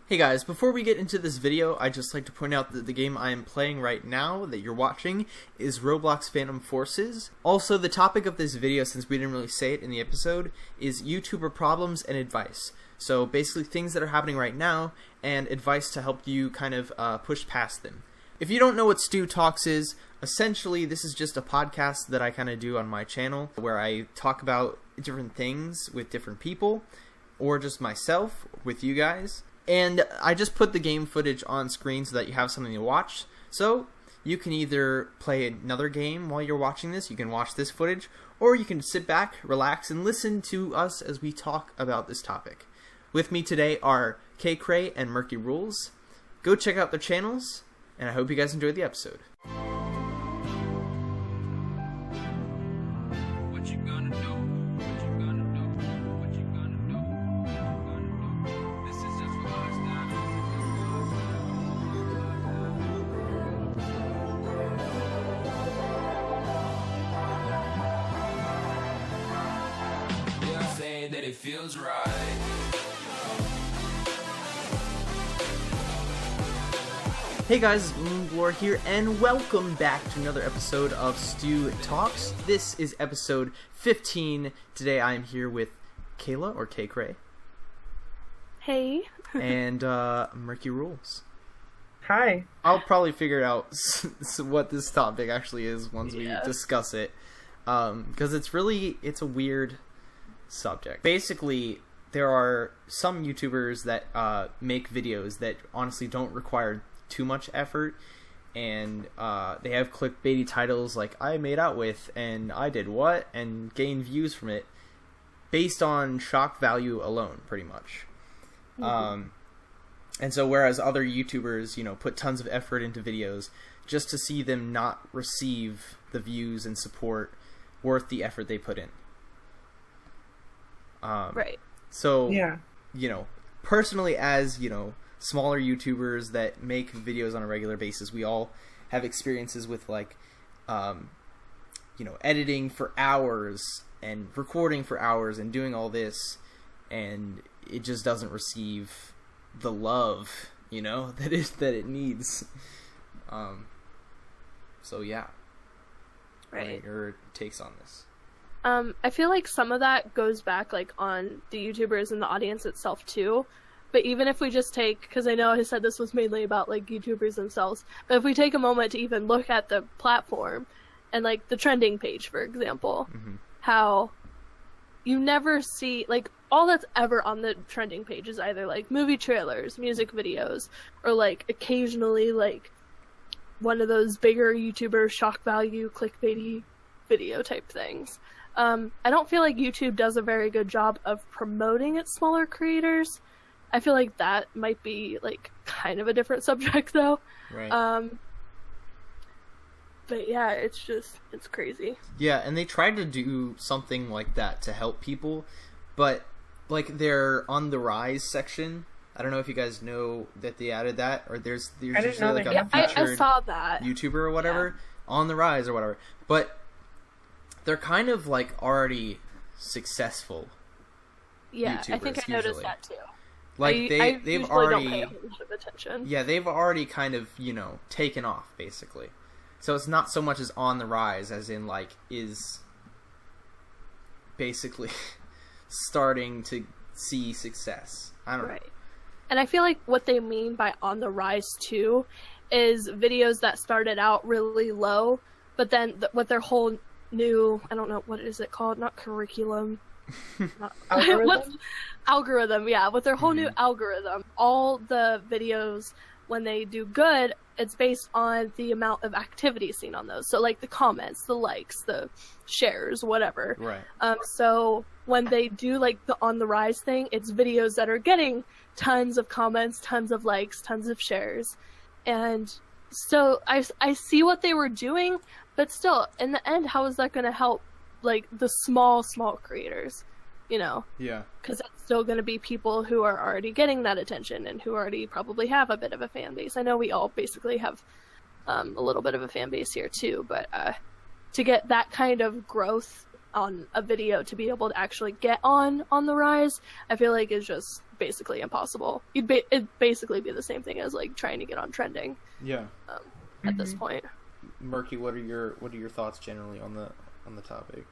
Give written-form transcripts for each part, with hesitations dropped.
Hey guys, before we get into this video, I'd just like to point out that the game I am playing right now that you're watching is Roblox Phantom Forces. Also, the topic of this video, since we didn't really say it in the episode, is YouTuber problems and advice. So basically things that are happening right now and advice to help you kind of push past them. If you don't know what Stu Talks is, essentially this is just a podcast that I kind of do on my channel where I talk about different things with different people or just myself with you guys. And I just put the game footage on screen so that you have something to watch. So you can either play another game while you're watching this, you can watch this footage, or you can sit back, relax, and listen to us as we talk about this topic. With me today are Kaykrae and MuRkYrULEz. Go check out their channels, and I hope you guys enjoyed the episode. That it feels right. Hey guys, MuRkYrULEz here, and welcome back to another episode of Stu Talks. This is episode 15. Today I am here with Kayla, or Kaykrae. Hey. And MuRkYrULEz. Hi. I'll probably figure out what this topic actually is once we discuss it. Because it's a weird subject. Basically, there are some YouTubers that make videos that honestly don't require too much effort, and they have clickbaity titles like "I made out with" and "I did what" and gain views from it based on shock value alone, pretty much. And so whereas other YouTubers, you know, put tons of effort into videos just to see them not receive the views and support worth the effort they put in. Right. So, you know, personally, as, you know, smaller YouTubers that make videos on a regular basis, we all have experiences with, like, you know, editing for hours and recording for hours and doing all this, and it just doesn't receive the love, you know, that it needs. So, yeah. Right. What are your takes on this? I feel like some of that goes back, like, on the YouTubers and the audience itself, too. But even if we just take, because I know I said this was mainly about, like, YouTubers themselves, but if we take a moment to even look at the platform and, like, the trending page, for example, how you never see, like, all that's ever on the trending page is either, like, movie trailers, music videos, or, like, occasionally, like, one of those bigger YouTuber shock value, clickbaity video type things. I don't feel like YouTube does a very good job of promoting its smaller creators. I feel like that might be, like, kind of a different subject, though. Right. But yeah, it's crazy. Yeah, and they tried to do something like that to help people, but, like, their On the Rise section, I don't know if you guys know that they added that, or there's usually, like, a featured I saw that. YouTuber or whatever, On the Rise or whatever, but they're kind of, like, already successful. Yeah, YouTubers, I think I noticed that too. Like, they've already don't pay a lot of attention. Yeah, they've already kind of, you know, taken off, basically. So it's not so much as on the rise as in, like, is basically starting to see success. I don't know. And I feel like what they mean by on the rise too is videos that started out really low, but then with their whole new, I don't know, what is it called? Not curriculum. Algorithm, yeah. With their whole new algorithm, all the videos, when they do good, it's based on the amount of activity seen on those. So, like, the comments, the likes, the shares, whatever. Right. So when they do, like, the on the rise thing, it's videos that are getting tons of comments, tons of likes, tons of shares. And so I see what they were doing, but still, in the end, how is that going to help, like, the small creators, you know? Yeah. Because that's still going to be people who are already getting that attention and who already probably have a bit of a fan base. I know we all basically have a little bit of a fan base here, too, but to get that kind of growth on a video to be able to actually get on the rise, I feel like is just basically impossible. It'd basically be the same thing as like trying to get on trending. Yeah. At this point. MuRkY, what are your thoughts generally on the topic?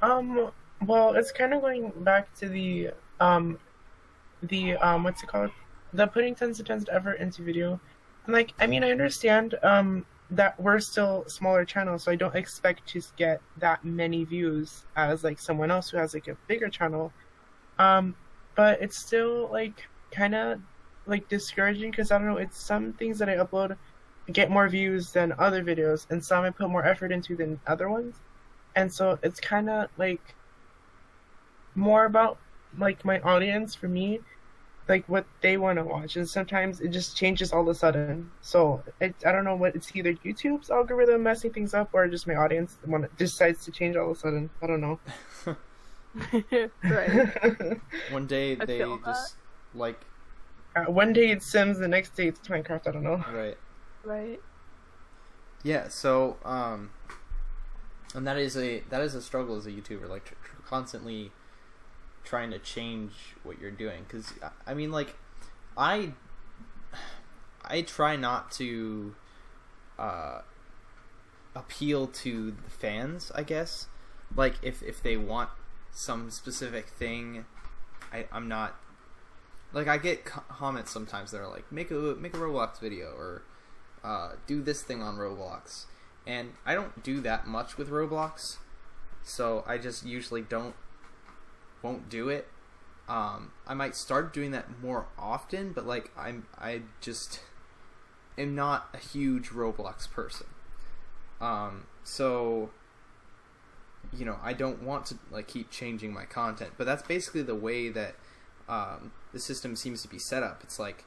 Well, it's kind of going back to the what's it called? The putting tons and tons of effort into video. And like, I mean, I understand that we're still a smaller channel, so I don't expect to get that many views as like someone else who has like a bigger channel. But it's still like kind of like discouraging because I don't know, it's some things that I upload get more views than other videos, and some I put more effort into than other ones. And so it's kind of like more about like my audience for me, like what they want to watch, and sometimes it just changes all of a sudden. So I don't know what it's either YouTube's algorithm messing things up or just my audience decides to change all of a sudden. I don't know. Right. One day they just like one day it's Sims, the next day it's Minecraft. I don't know. Right. Yeah. So and that is a struggle as a YouTuber, like constantly trying to change what you're doing, because I mean, like, I try not to appeal to the fans, I guess. Like, if they want some specific thing, I'm not, like, I get comments sometimes that are like, make a Roblox video, or do this thing on Roblox, and I don't do that much with Roblox, so I just usually won't do it. I might start doing that more often, but like I just am not a huge Roblox person. So you know, I don't want to like keep changing my content, but that's basically the way that the system seems to be set up. It's like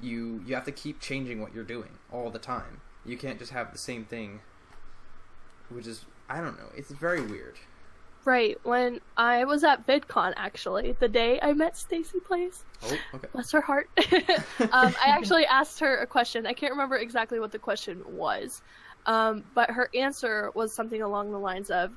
you have to keep changing what you're doing all the time. You can't just have the same thing, which is, I don't know, it's very weird. Right, when I was at VidCon, actually, the day I met Stacy Plays, bless her heart, I actually asked her a question. I can't remember exactly what the question was, but her answer was something along the lines of,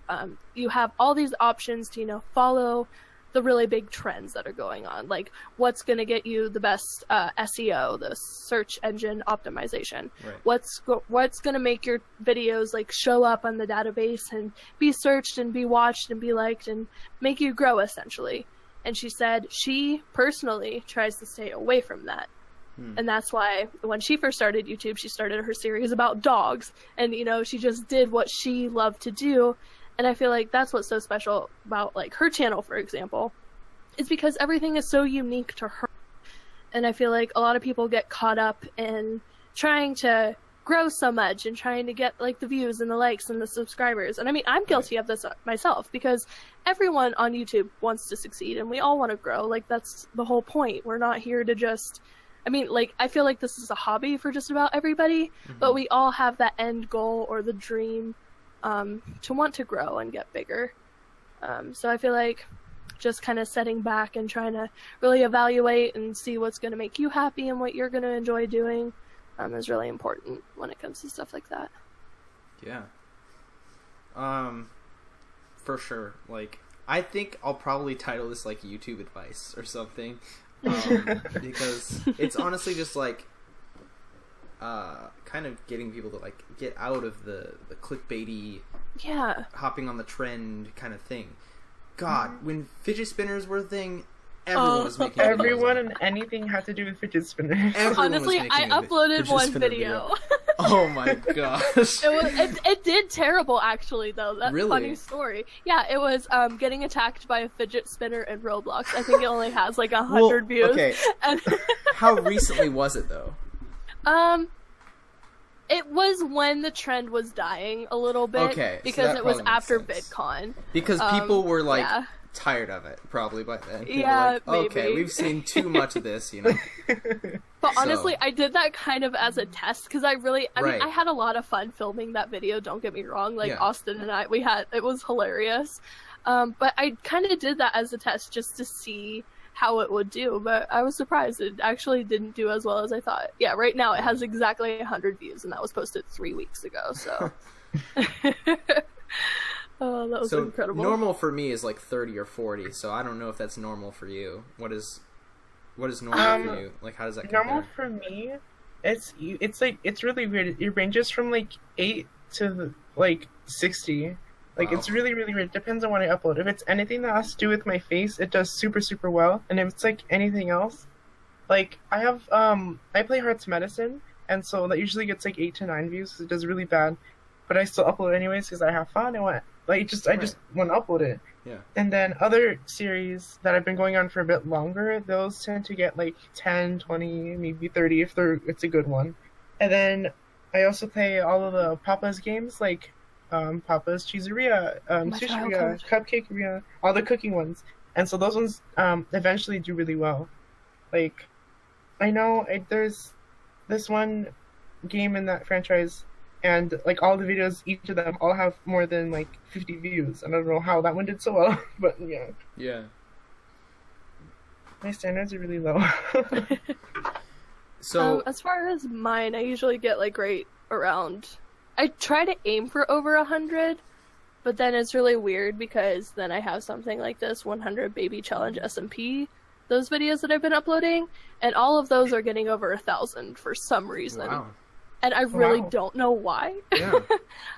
you have all these options to, you know, follow the really big trends that are going on, like what's going to get you the best SEO, the search engine optimization, right. what's going to make your videos like show up on the database and be searched and be watched and be liked and make you grow, essentially. And she said she personally tries to stay away from that. And that's why when she first started YouTube, she started her series about dogs, and you know, she just did what she loved to do. And I feel like that's what's so special about like her channel, for example, is because everything is so unique to her. And I feel like a lot of people get caught up in trying to grow so much and trying to get like the views and the likes and the subscribers. And I mean, I'm guilty of this myself, because everyone on YouTube wants to succeed and we all want to grow. Like, that's the whole point. We're not here to just, I mean, like, I feel like this is a hobby for just about everybody, but we all have that end goal or the dream to want to grow and get bigger. So I feel like just kind of setting back and trying to really evaluate and see what's going to make you happy and what you're going to enjoy doing is really important when it comes to stuff like that. Yeah. For sure. Like, I think I'll probably title this like YouTube advice or something, because it's honestly just like kind of getting people to like get out of the clickbaity, hopping on the trend kind of thing. God, when fidget spinners were a thing, everyone was making everyone and anything had to do with fidget spinners. Honestly, I uploaded one video. Oh my gosh. It did terrible, actually, though. That's really? A funny story. Yeah, it was getting attacked by a fidget spinner in Roblox. I think it only has like 100 views. Okay. And how recently was it, though? It was when the trend was dying a little bit. Okay, because so it was after sense. VidCon. Because people were like tired of it, probably by then. People yeah, were like, maybe. Okay, we've seen too much of this, you know. But honestly, I did that kind of as a test, because I mean, I had a lot of fun filming that video, don't get me wrong. Like, Austin and I, it was hilarious. But I kind of did that as a test just to see how it would do, but I was surprised it actually didn't do as well as I thought. Yeah, right now it has exactly 100 views, and that was posted 3 weeks ago, so. Oh, that was So incredible. normal for me is like 30 or 40. So I don't know if that's normal for you. What is normal for you? Like, how does that compare? Normal for me, it's like it's really weird. It ranges from like 8 to like 60. Like Wow. it's really weird. It depends on what I upload. If it's anything that has to do with my face, it does super well. And if it's like anything else, like I play Hearts Medicine, and so that usually gets like 8 to 9 views. So it does really bad, but I still upload anyways because I have fun. I just want to upload it. Yeah. And then other series that have been going on for a bit longer, those tend to get like 10, 20, maybe 30 if it's a good one. And then I also play all of the Papa's games, like Papa's Cheeseria, Sushiria, Cupcakeria, all the cooking ones. And so those ones eventually do really well. Like, I know there's this one game in that franchise, and like all the videos, each of them all have more than like 50 views. And I don't know how that one did so well, but yeah. Yeah. My standards are really low. So as far as mine, I usually get like right around. I try to aim for over 100, but then it's really weird because then I have something like this 100 baby challenge SMP, those videos that I've been uploading, and all of those are getting over 1,000 for some reason. wow. And I really Wow. don't know why. Yeah.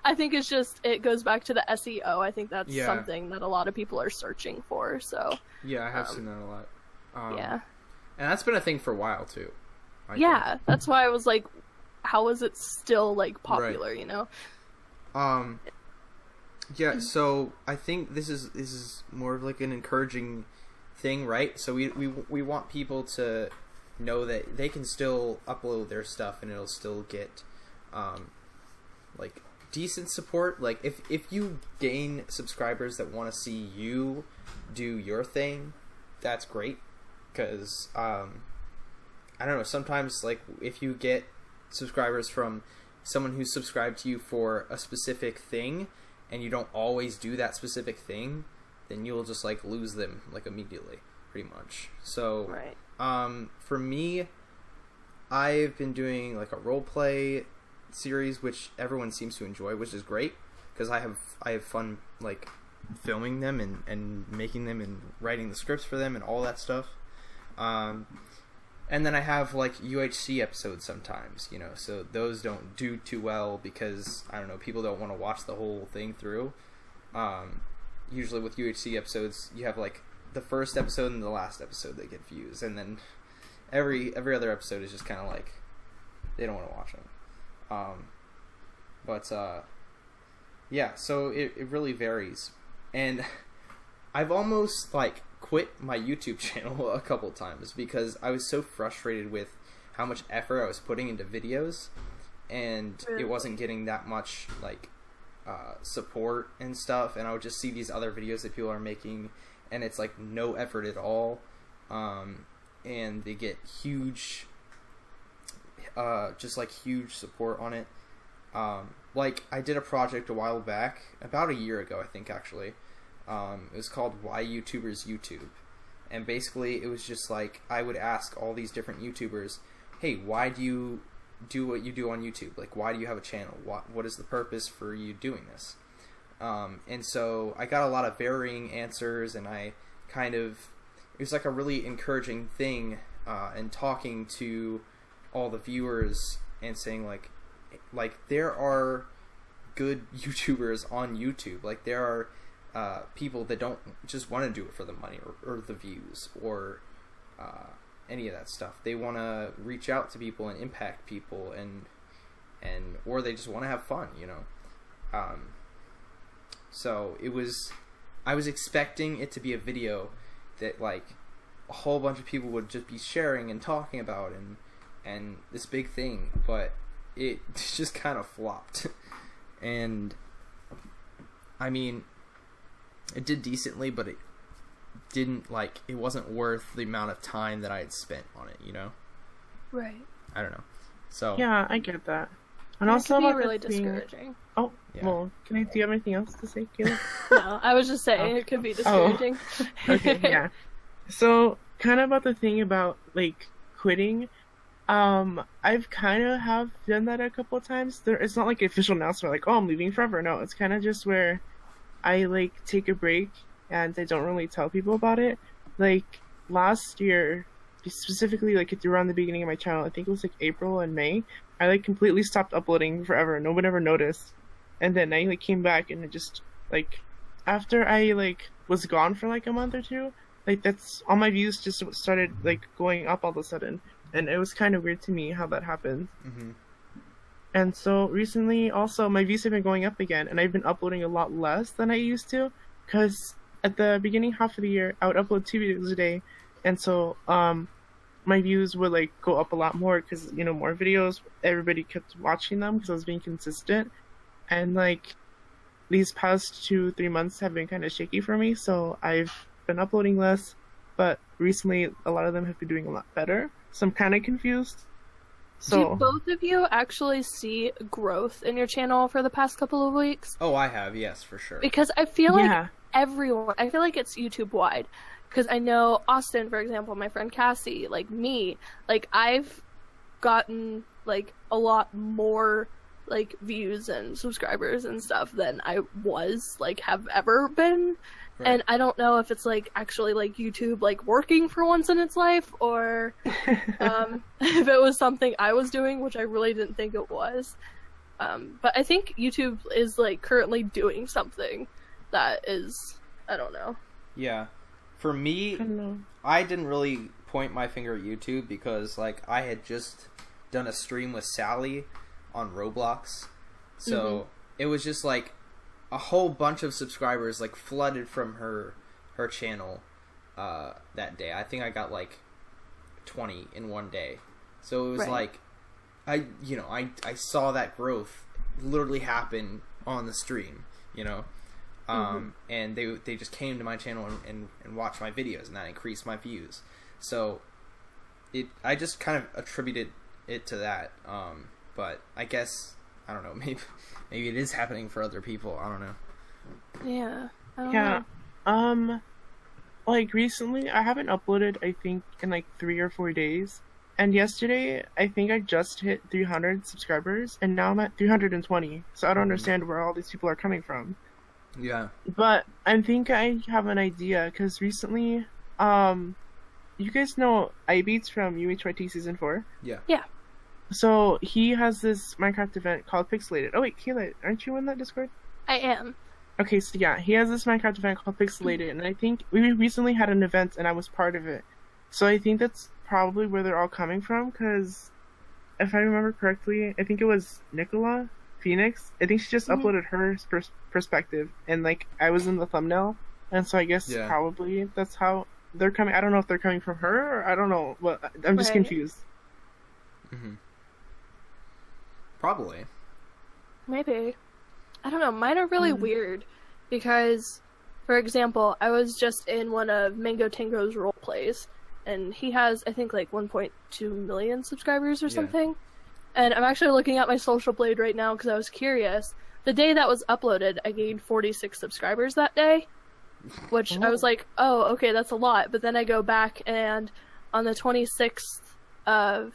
I think it's just, it goes back to the SEO. I think that's Yeah. something that a lot of people are searching for, so Yeah, I have seen that a lot. yeah. And that's been a thing for a while too. I Yeah, that's why I was like, how is it still like popular, you know? think. Yeah, so I think this is more of like an encouraging thing, right? So we want people to know that they can still upload their stuff and it'll still get like decent support. Like if you gain subscribers that want to see you do your thing, that's great, because I don't know, sometimes like if you get subscribers from someone who's subscribed to you for a specific thing and you don't always do that specific thing, then you'll just like lose them like immediately, pretty much. So Right. for me, I've been doing like a role play series, which everyone seems to enjoy, which is great, because I have fun like filming them and making them and writing the scripts for them and all that stuff. And then I have like UHC episodes sometimes, you know, so those don't do too well because, I don't know, people don't want to watch the whole thing through. Usually with UHC episodes, you have like the first episode and the last episode that get views, and then every other episode is just kind of like they don't want to watch them. Yeah, so it really varies, and I've almost like quit my YouTube channel a couple times because I was so frustrated with how much effort I was putting into videos, and it wasn't getting that much like support and stuff, and I would just see these other videos that people are making and it's like no effort at all, and they get huge just like huge support on it. Like I did a project a while back, about a year ago I think actually. It was called Why YouTubers YouTube, and basically it was just like I would ask all these different YouTubers, hey, why do you do what you do on YouTube? Like, why do you have a channel? What is the purpose for you doing this? And so I got a lot of varying answers, and it was like a really encouraging thing, and talking to all the viewers and saying like there are good YouTubers on YouTube. Like there are people that don't just want to do it for the money or the views or any of that stuff. They want to reach out to people and impact people, and or they just want to have fun, you know. So I was expecting it to be a video that like a whole bunch of people would just be sharing and talking about and this big thing, but it just kind of flopped. And I mean, it did decently, but it didn't like, it wasn't worth the amount of time that I had spent on it, you know? Right. I don't know. So Yeah, I get that. And It also can be about really the thing- discouraging. Oh, Yeah. well, do you have anything else to say, Kayla? No, I was just saying it could be discouraging. Okay, yeah. So, kind of about the thing about, like, quitting, I've kind of have done that a couple of times. It's not like an official announcement, like, oh, I'm leaving forever. No, it's kind of just where I like take a break and I don't really tell people about it. Like last year, specifically like around the beginning of my channel, I think it was like April and May, I like completely stopped uploading forever. No one ever noticed. And then I like came back and it just like after I like was gone for like a month or two, like that's all my views just started like going up all of a sudden. And it was kind of weird to me how that happened. Mm-hmm. And so recently also my views have been going up again and I've been uploading a lot less than I used to, because at the beginning half of the year I would upload 2 videos a day, and so my views would like go up a lot more because, you know, more videos, everybody kept watching them because I was being consistent. And like these past 2-3 months have been kind of shaky for me, so I've been uploading less, but recently a lot of them have been doing a lot better, so I'm kind of confused. So Do both of you actually see growth in your channel for the past couple of weeks? Oh, I have, yes, for sure. Because I feel like yeah. everyone, I feel like it's YouTube wide. Because I know Austin, for example, my friend Cassie, like me, like I've gotten like a lot more like views and subscribers and stuff than I was like have ever been. Right. And I don't know if it's like actually like YouTube like working for once in its life, or if it was something I was doing, which I really didn't think it was. But I think YouTube is like currently doing something that is, I don't know. Yeah. For me, I didn't really point my finger at YouTube because like I had just done a stream with Sally on Roblox. So it was just like a whole bunch of subscribers like flooded from her channel that day. I think I got like 20 in one day. So it was like I saw that growth literally happen on the stream, you know. And they just came to my channel and watched my videos, and that increased my views. So I just kind of attributed it to that. But I guess I don't know, maybe it is happening for other people. I don't know. Yeah. I don't know. Like recently I haven't uploaded I think in like 3 or 4 days. And yesterday I think I just hit 300 subscribers and now I'm at 320. So I don't understand where all these people are coming from. Yeah. But I think I have an idea because recently you guys know iBeats from UHYT Season 4? Yeah. Yeah. So he has this Minecraft event called Pixelated. Oh wait, Kayla, aren't you in that Discord? I am. Okay, so yeah, he has this Minecraft event called Pixelated, and I think we recently had an event and I was part of it. So I think that's probably where they're all coming from, because if I remember correctly, I think it was Nicola Phoenix. I think she just uploaded her perspective, and like I was in the thumbnail, and so I guess probably that's how they're coming. I don't know if they're coming from her, or I don't know. Well, I'm just confused. Probably. Maybe. I don't know. Mine are really weird because, for example, I was just in one of Mango Tango's role plays, and he has, I think, like 1.2 million subscribers or something. And I'm actually looking at my social blade right now because I was curious. The day that was uploaded, I gained 46 subscribers that day, which I was like, oh, okay, that's a lot. But then I go back, and on the 26th of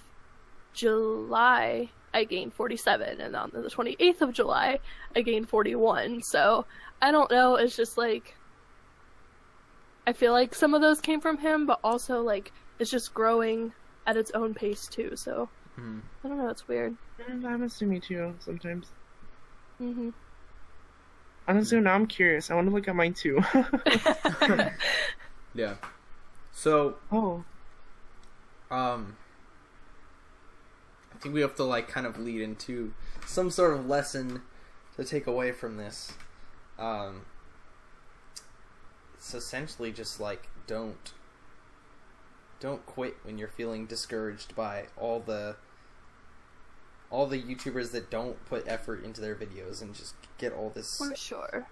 July, I gained 47, and on the 28th of July, I gained 41. So, I don't know, it's just like, I feel like some of those came from him, but also, like, it's just growing at its own pace, too, so, I don't know, it's weird. That happens to me, too, sometimes. Honestly, now I'm curious. I want to look at mine, too. Yeah. So, I think we have to like kind of lead into some sort of lesson to take away from this. It's essentially just like don't quit when you're feeling discouraged by all the YouTubers that don't put effort into their videos and just get all this For sure.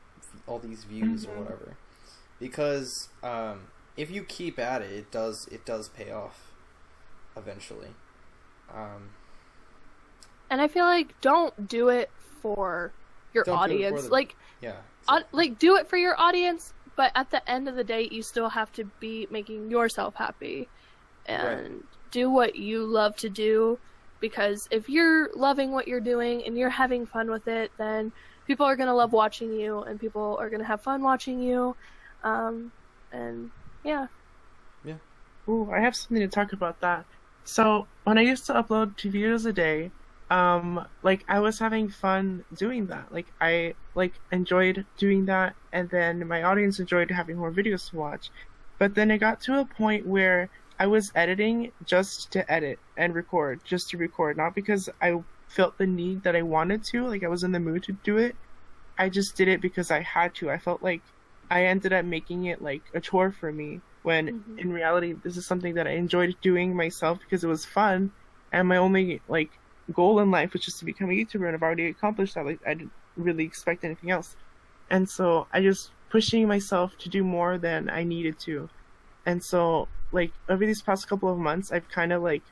all these views or whatever. Because if you keep at it, it does pay off eventually. And I feel like don't do it for your audience. Like do it for your audience, but at the end of the day, you still have to be making yourself happy and do what you love to do. Because if you're loving what you're doing and you're having fun with it, then people are gonna love watching you, and people are gonna have fun watching you, and yeah. Ooh, I have something to talk about that. So when I used to upload 2 videos a day, like I was having fun doing that. Like I enjoyed doing that, and then my audience enjoyed having more videos to watch. But then it got to a point where I was editing just to edit and record, just to record, not because I felt the need that I wanted to, like I was in the mood to do it. I just did it because I had to. I felt like I ended up making it like a chore for me, when in reality this is something that I enjoyed doing myself because it was fun, and my only like goal in life was just to become a YouTuber, and I've already accomplished that. Like I didn't really expect anything else, and so I just pushing myself to do more than I needed to. And so like over these past couple of months I've kind of like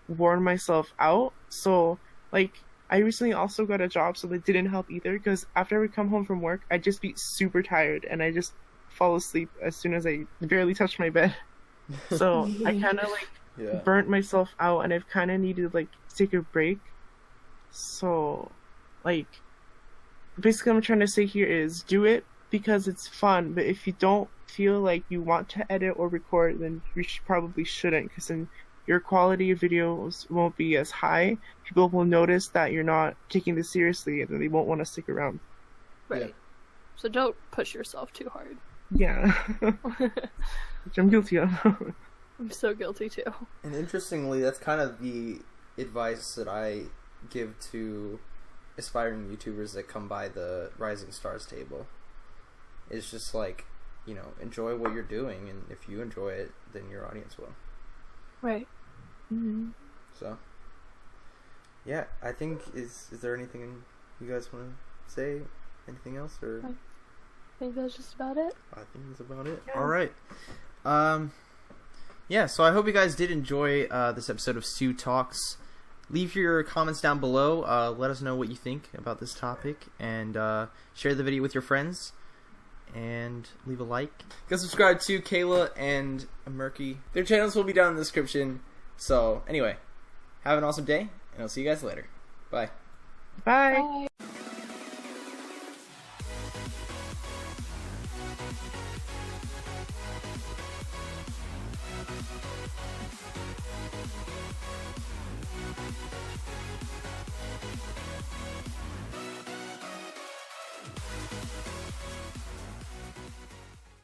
worn myself out. So like I recently also got a job, so that didn't help either, because after I would come home from work I'd just be super tired and I just fall asleep as soon as I barely touch my bed. So I kind of like burnt myself out, and I've kind of needed like to take a break. So like basically what I'm trying to say here is do it because it's fun, but if you don't feel like you want to edit or record, then you probably shouldn't, because then your quality of videos won't be as high. People will notice that you're not taking this seriously, and then they won't want to stick around. Right. So don't push yourself too hard. Yeah. Which I'm guilty of. I'm so guilty too. And interestingly, that's kind of the advice that I give to aspiring YouTubers that come by the Rising Stars table. It's just like, you know, enjoy what you're doing, and if you enjoy it, then your audience will. Right. Mm-hmm. So, yeah, I think, is there anything you guys want to say? Anything else? Or I think that's just about it. I think that's about it. Yeah. Alright. Yeah, so I hope you guys did enjoy this episode of Sue Talks. Leave your comments down below. Let us know what you think about this topic, and share the video with your friends. And leave a like. Go subscribe to Kayla and Murky. Their channels will be down in the description. So, anyway, have an awesome day, and I'll see you guys later. Bye. Bye. Bye.